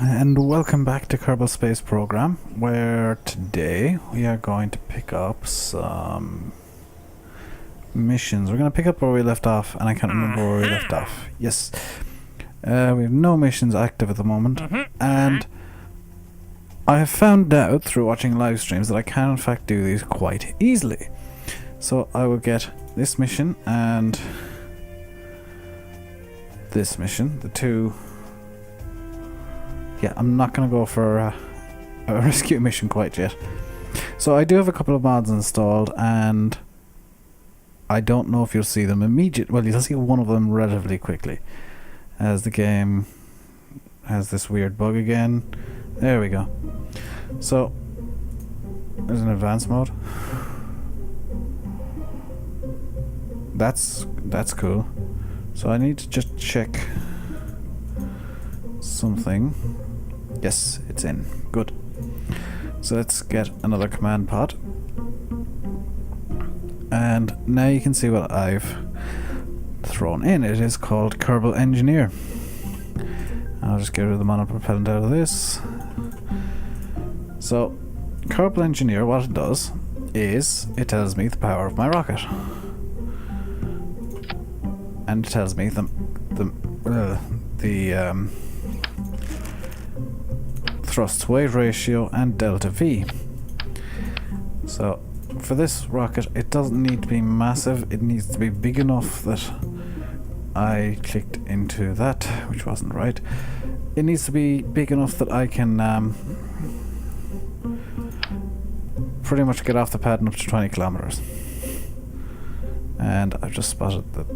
and welcome back to Kerbal Space Program, where today we are going to pick up some missions. We're going to pick up where we left off, and I can't remember where we left off. Yes. We have no missions active at the moment, and I have found out through watching live streams that I can in fact do these quite easily. So I will get this mission and this mission, the two. Yeah, I'm not going to go for a rescue mission quite yet. So I do have a couple of mods installed, and I don't know if you'll see them immediately. Well, you'll see one of them relatively quickly, as the game has this weird bug again. There we go. So there's an advanced mode. That's cool. So I need to just check something. Yes, it's in. Good. So let's get another command pod. And now you can see what I've thrown in. It is called Kerbal Engineer. I'll just get rid of the monopropellant out of this. So, Kerbal Engineer, what it does is it tells me the power of my rocket. And it tells me the thrust weight ratio and delta V. So for this rocket, it doesn't need to be massive, it needs to be big enough that I clicked into that, which wasn't right. It needs to be big enough that I can pretty much get off the pad in up to 20 kilometers. And I've just spotted that.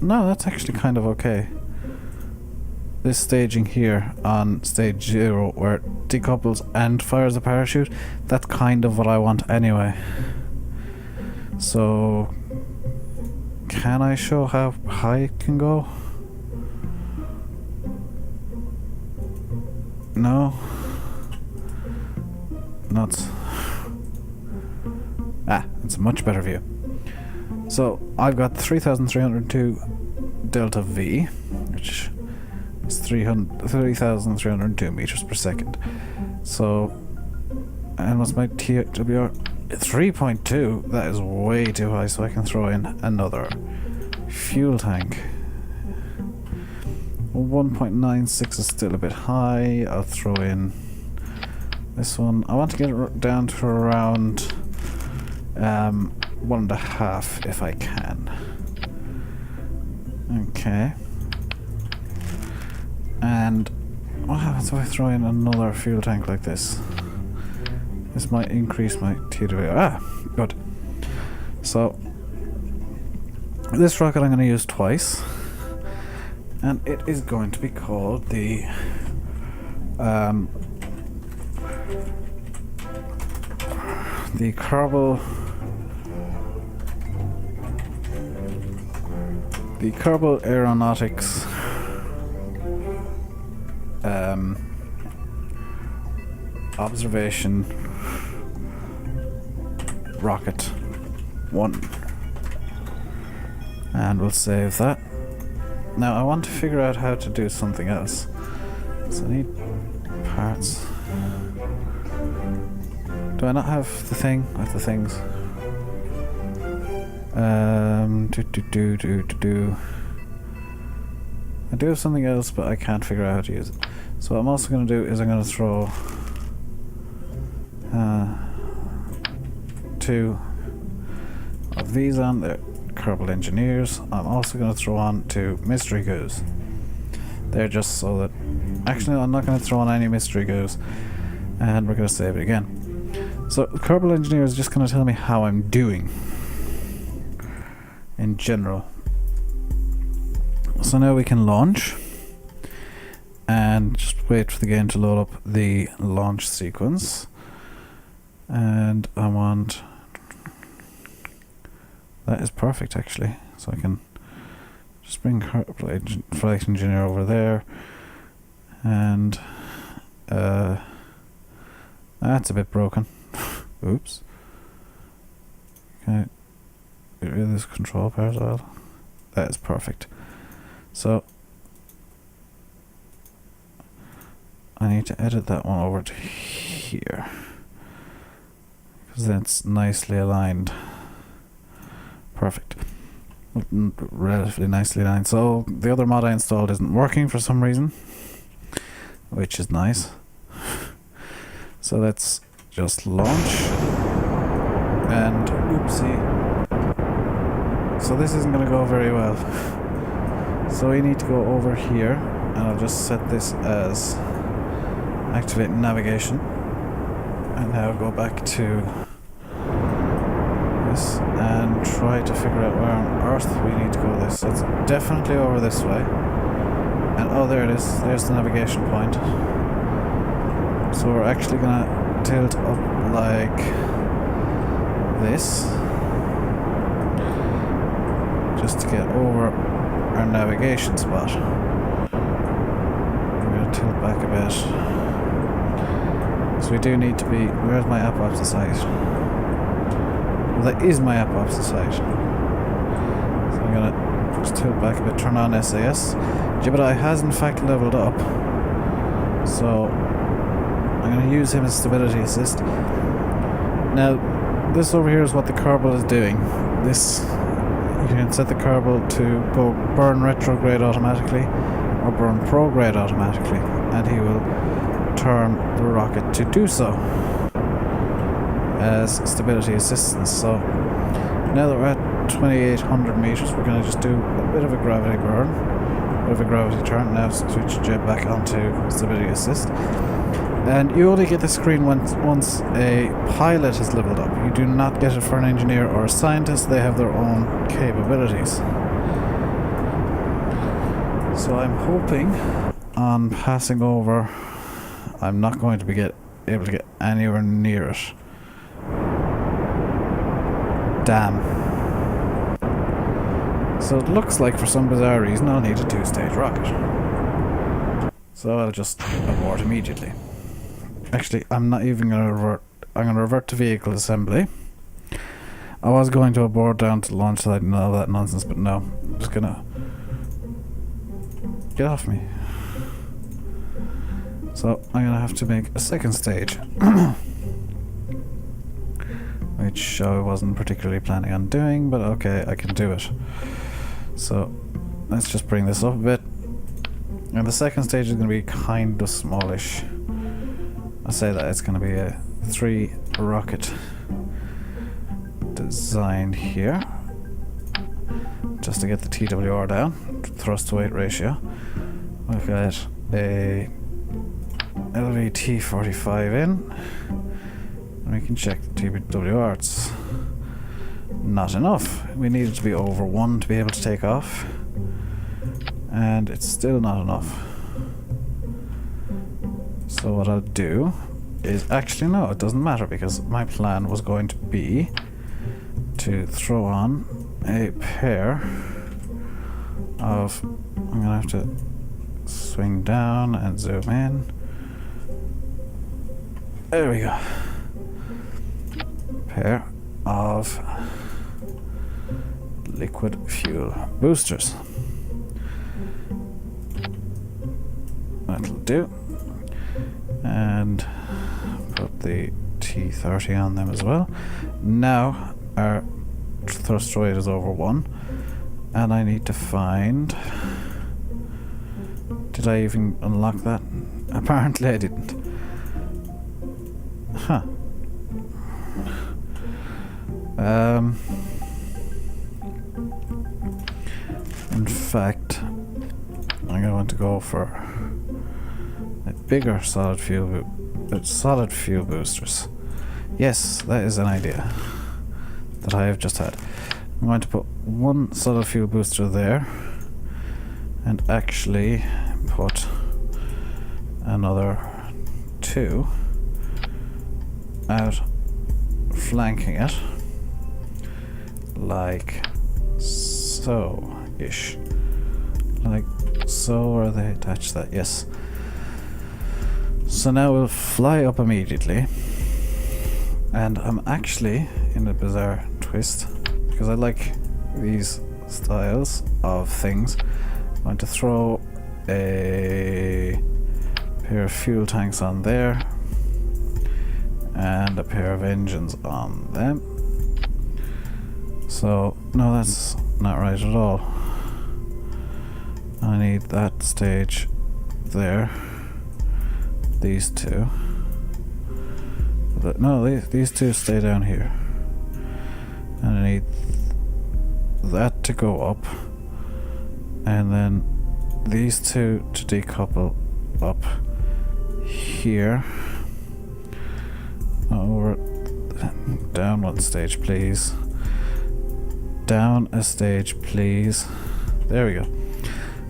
No, that's actually kind of okay. This staging here on stage 0 where it decouples and fires a parachute, that's kind of what I want anyway. So can I show how high it can go? No? Nuts. Ah, it's a much better view. So I've got 3,302 delta V, which is 3,302 meters per second. So, and what's my TWR? 3.2. That is way too high, so I can throw in another fuel tank. 1.96 is still a bit high. I'll throw in this one. I want to get it down to around 1.5 if I can. Okay. And what happens if I throw in another fuel tank like this? This might increase my TWR. Ah, good. So this rocket I'm going to use twice, and it is going to be called the Kerbal Aeronautics Observation Rocket 1. And we'll save that. Now I want to figure out how to do something else. So I need parts. Do I not have the thing? I have the things. I do have something else, but I can't figure out how to use it. So what I'm also going to do is I'm going to throw two of these on the Kerbal Engineers. I'm also going to throw on two mystery goos. They're just so that... Actually, I'm not going to throw on any mystery goos. And we're going to save it again. So Kerbal Engineer is just going to tell me how I'm doing in general. So now we can launch and just wait for the game to load up the launch sequence. And I want... That is perfect actually. So I can just bring Flight Engineer over there, and that's a bit broken. Oops. Can I get rid of this control power as well? That is perfect. So I need to edit that one over to here, because that's nicely aligned. Perfect. Relatively nicely aligned. So the other mod I installed isn't working for some reason, which is nice. So let's just launch, and oopsie. So this isn't going to go very well. So we need to go over here, and I'll just set this as activate navigation, and now go back to this and try to figure out where on earth we need to go this. So it's definitely over this way, and oh, there it is, there's the navigation point. So we're actually gonna tilt up like this just to get over our navigation spot. We're gonna tilt back a bit. So we do need to be, where's my app opposite side? Well, that is my app opposite side. So I'm gonna just tilt back a bit, turn on SAS. Jebediah has in fact leveled up, so I'm going to use him as stability assist. Now, this over here is what the Kerbal is doing. This, you can set the Kerbal to go burn retrograde automatically or burn prograde automatically, and he will turn the rocket to do so as stability assistance. So now that we're at 2800 meters, we're going to just do a bit of a gravity burn, a bit of a gravity turn. Now switch Jeb back onto stability assist. And you only get the screen once a pilot is leveled up. You do not get it for an engineer or a scientist. They have their own capabilities. So I'm hoping on passing over, I'm not going to be able to get anywhere near it. Damn. So it looks like for some bizarre reason I'll need a 2-stage rocket. So I'll just abort immediately. Actually, I'm not even going to revert. I'm going to revert to vehicle assembly. I was going to abort down to launch site and all that nonsense, but no. I'm just going to... Get off me. So, I'm going to have to make a second stage. Which I wasn't particularly planning on doing, but okay, I can do it. So, let's just bring this up a bit. And the second stage is going to be kind of smallish. I say that it's going to be a 3 rocket design here, just to get the TWR down, thrust to weight ratio. We've got a LVT-45 in, and we can check the TWR. It's not enough. We need it to be over 1 to be able to take off, and it's still not enough. So what I'll do is, actually no, it doesn't matter, because my plan was going to be to throw on a pair of, I'm gonna have to swing down and zoom in. There we go. Pair of liquid fuel boosters. That'll do. And put the T30 on them as well. Now our thrust rate is over 1, and I need to find... Did I even unlock that? Apparently I didn't. Huh. In fact, I'm going to go for a bigger solid fuel boosters. Yes, that is an idea that I have just had. I'm going to put 1 solid fuel booster there, and actually put another 2 out flanking it, like so-ish. Like so, or they attach that? Yes. So now we'll fly up immediately, and I'm actually in a bizarre twist, because I like these styles of things. I'm going to throw a pair of fuel tanks on there, and a pair of engines on them. So, no, that's not right at all. I need that stage there. These two. No, these two stay down here. And I need that to go up. And then these two to decouple up here. Over. Down one stage, please. Down a stage, please. There we go.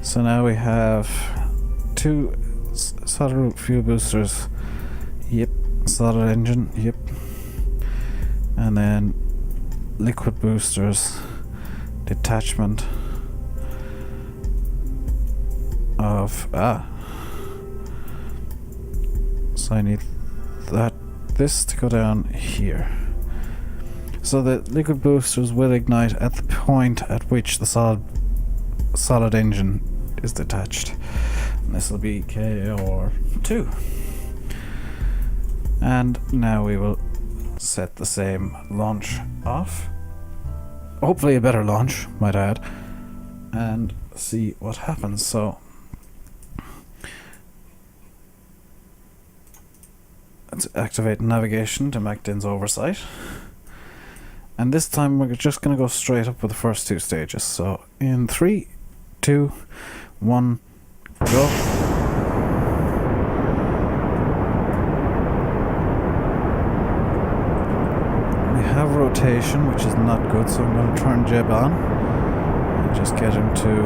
So now we have two solid fuel boosters. Yep. Solid engine. Yep. And then liquid boosters. Detachment of so I need this to go down here. So the liquid boosters will ignite at the point at which the solid engine is detached. And this will be KR2. And now we will set the same launch off. Hopefully a better launch, might add. And see what happens. So let's activate navigation to Macdin's oversight. And this time we're just going to go straight up with the first two stages. So in 3, 2, 1, go. We have rotation, which is not good, so I'm going to turn Jeb on and just get into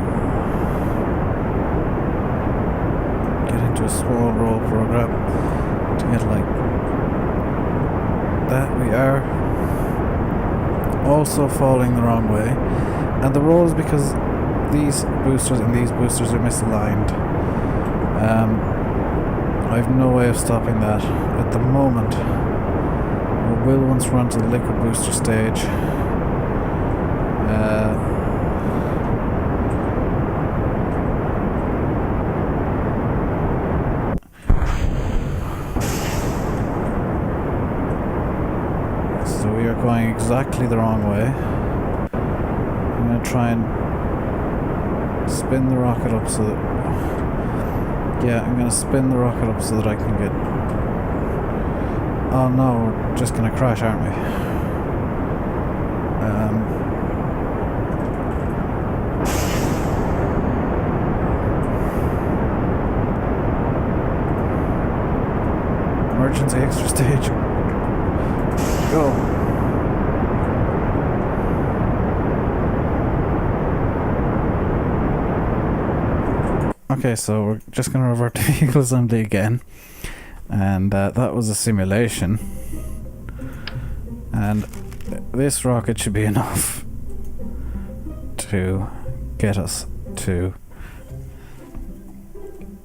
a small roll program to get like that. We are also falling the wrong way, and the roll is because these boosters and these boosters are misaligned. I have no way of stopping that at the moment. We will once we're onto the liquid booster stage. So we are going exactly the wrong way. I'm going to try and spin the rocket up so that... Yeah, I'm going to spin the rocket up so that I can get... Oh no, we're just going to crash, aren't we? Emergency extra stage. Go. Okay, so we're just going to revert to vehicle assembly again. And that was a simulation. And this rocket should be enough to get us to...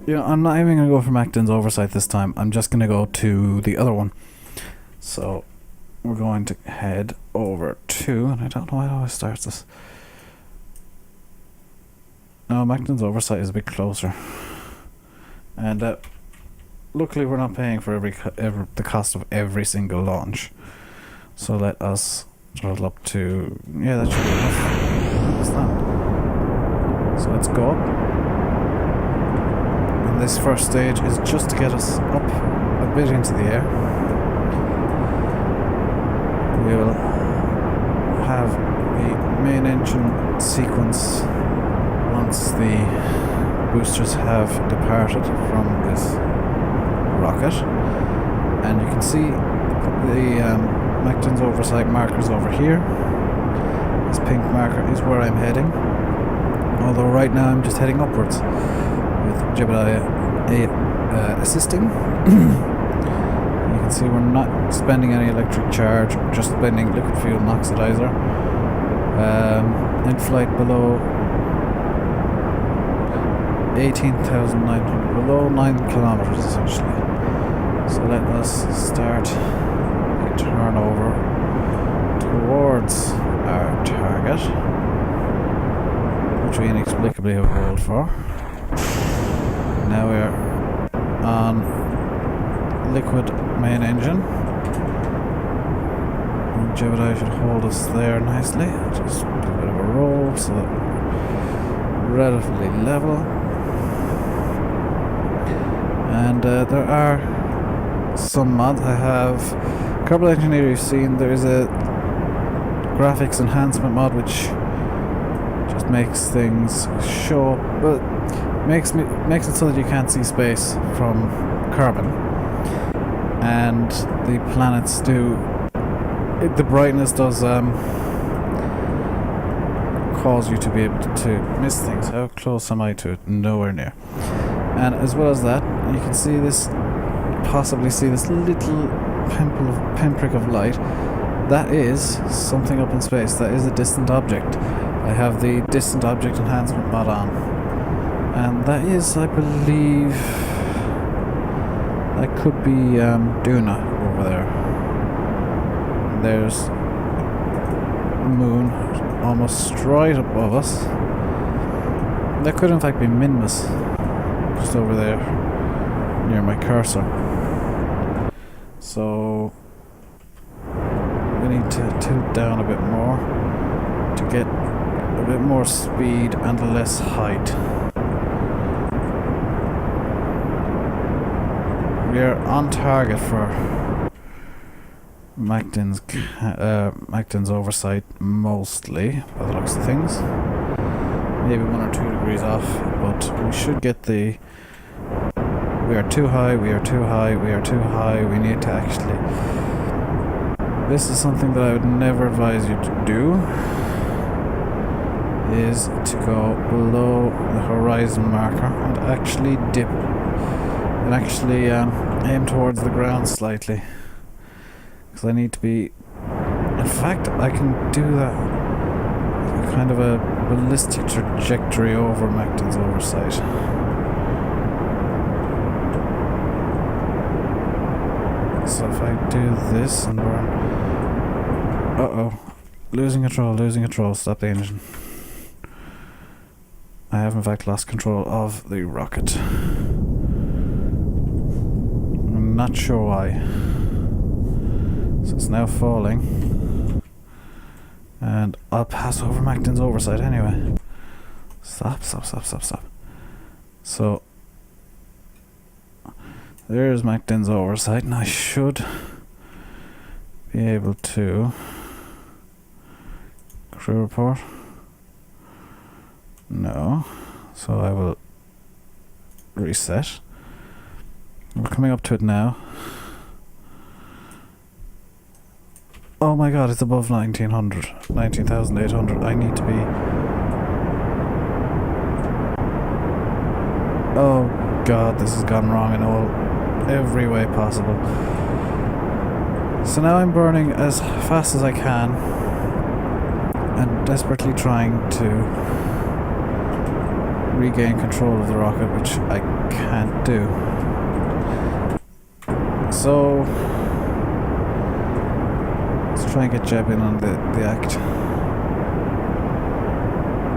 You know, I'm not even going to go for Macdin's oversight this time. I'm just going to go to the other one. So we're going to head over to... And I don't know why it always starts this. No, Macdin's oversight is a bit closer. And luckily we're not paying for the cost of every single launch. So let us throttle up to... Yeah, that should be enough. What's that? So let's go up. And this first stage is just to get us up a bit into the air. We will have the main engine sequence once the boosters have departed from this rocket, and you can see the Macdin's oversight markers over here. This pink marker is where I'm heading, although right now I'm just heading upwards with Jebediah assisting. You can see we're not spending any electric charge, we're just spending liquid fuel and oxidizer. In flight below 18,900, below 9 kilometers essentially. So let us start a turnover towards our target, which we inexplicably have rolled for. Now we are on liquid main engine. And Jebediah should hold us there nicely. Just a bit of a roll so that we're relatively level. And there are some mods. I have Kerbal Engineer. You've seen there is a graphics enhancement mod which just makes things show, well, makes it so that you can't see space from Kerbal, and the planets do. The brightness does cause you to be able to miss things. How close am I to it? Nowhere near. And as well as that, you can see this, possibly see this little pinprick of light. That is something up in space. That is a distant object. I have the distant object enhancement mod on, and that is, I believe, that could be Duna over there. There's a moon almost right above us. That could in fact be Minmus, just over there near my cursor. So we need to tilt down a bit more to get a bit more speed and less height. We are on target for Macton's oversight mostly, by the looks of things. Maybe 1 or 2 degrees off, but we should get the... We are too high, we are too high, we are too high, we need to actually... This is something that I would never advise you to do, is to go below the horizon marker and actually dip, and actually aim towards the ground slightly. Because I need to be... In fact, I can do that kind of a ballistic trajectory over Macton's oversight. So if I do this and burn... Uh-oh. Losing control, stop the engine. I have in fact lost control of the rocket. I'm not sure why. So it's now falling. And I'll pass over Macton's oversight anyway. Stop. So there's Macton's oversight, and I should be able to... Crew report? No. So I will reset. We're coming up to it now. Oh my god, it's above 19,800. I need to be... Oh god, this has gone wrong in every way possible. So now I'm burning as fast as I can and desperately trying to regain control of the rocket, which I can't do. So let's try and get Jeb in on the act.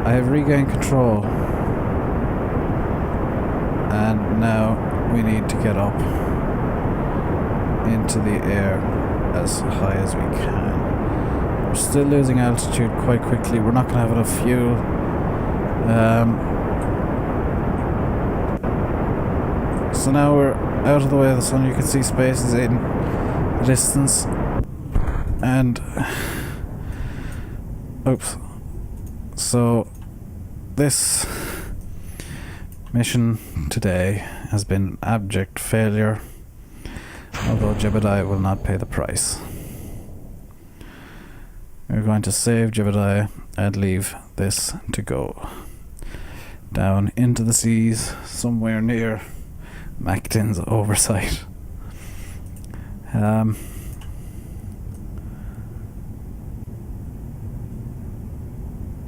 I have regained control, and now we need to get up into the air as high as we can. We're still losing altitude quite quickly. We're not going to have enough fuel. So now we're out of the way of the sun. You can see space is in the distance. And oops. So this mission today has been an abject failure, although Jebediah will not pay the price. We're going to save Jebediah and leave this to go down into the seas somewhere near Macton's oversight. I'm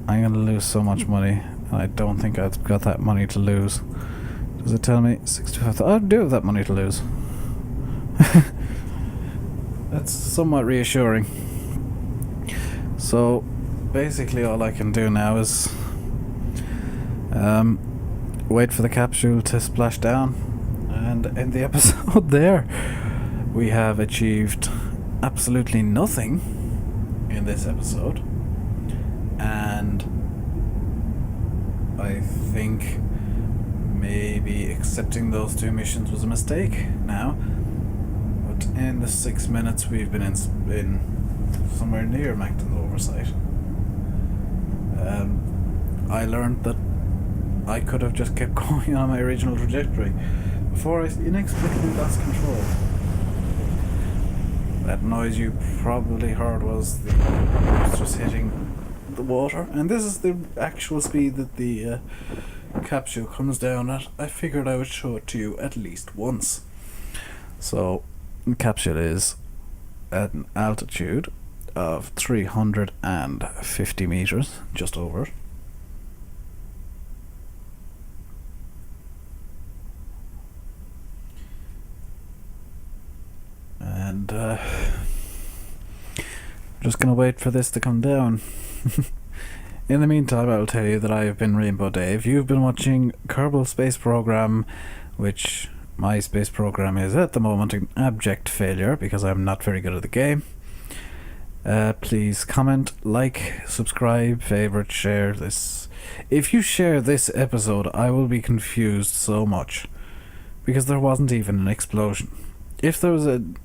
going to lose so much money, and I don't think I've got that money to lose. Does it tell me 65? I do have that money to lose. That's somewhat reassuring. So basically all I can do now is wait for the capsule to splash down And in the episode there, we have achieved absolutely nothing in this episode. And I think maybe accepting those 2 missions was a mistake now. But in the 6 minutes we've been in somewhere near Macton's oversight, I learned that I could have just kept going on my original trajectory before I inexplicably lost control. That noise you probably heard was the just hitting the water, and this is the actual speed that the capsule comes down at. I figured I would show it to you at least once. So the capsule is at an altitude of 350 meters, just over. And just gonna wait for this to come down. In the meantime, I'll tell you that I have been Rainbow Dave. You've been watching Kerbal Space Program, which my space program is at the moment an abject failure because I'm not very good at the game. Please comment, like, subscribe, favorite, share this. If you share this episode, I will be confused so much because there wasn't even an explosion. If there was an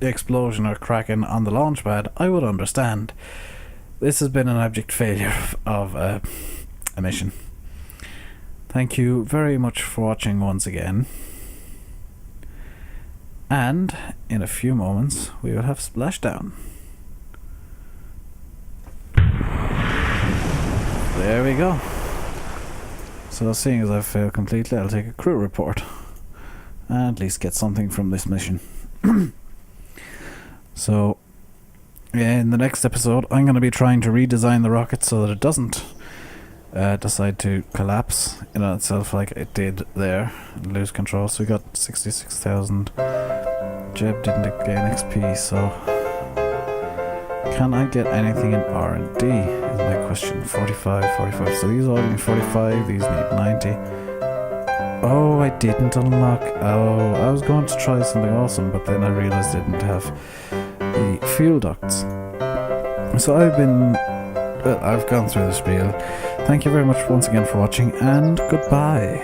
explosion or cracking on the launch pad, I would understand. This has been an abject failure of a mission. Thank you very much for watching once again. And in a few moments we will have splashdown. There we go. So seeing as I've failed completely, I'll take a crew report and at least get something from this mission. So in the next episode I'm going to be trying to redesign the rocket so that it doesn't decide to collapse in on itself like it did there and lose control. So we got 66,000. Jeb didn't gain XP, so can I get anything in R&D is my question. 45. So these all need 45, these need 90. Oh, I didn't unlock. Oh, I was going to try something awesome, but then I realized I didn't have the fuel ducts. So I've gone through the spiel. Thank you very much once again for watching, and goodbye.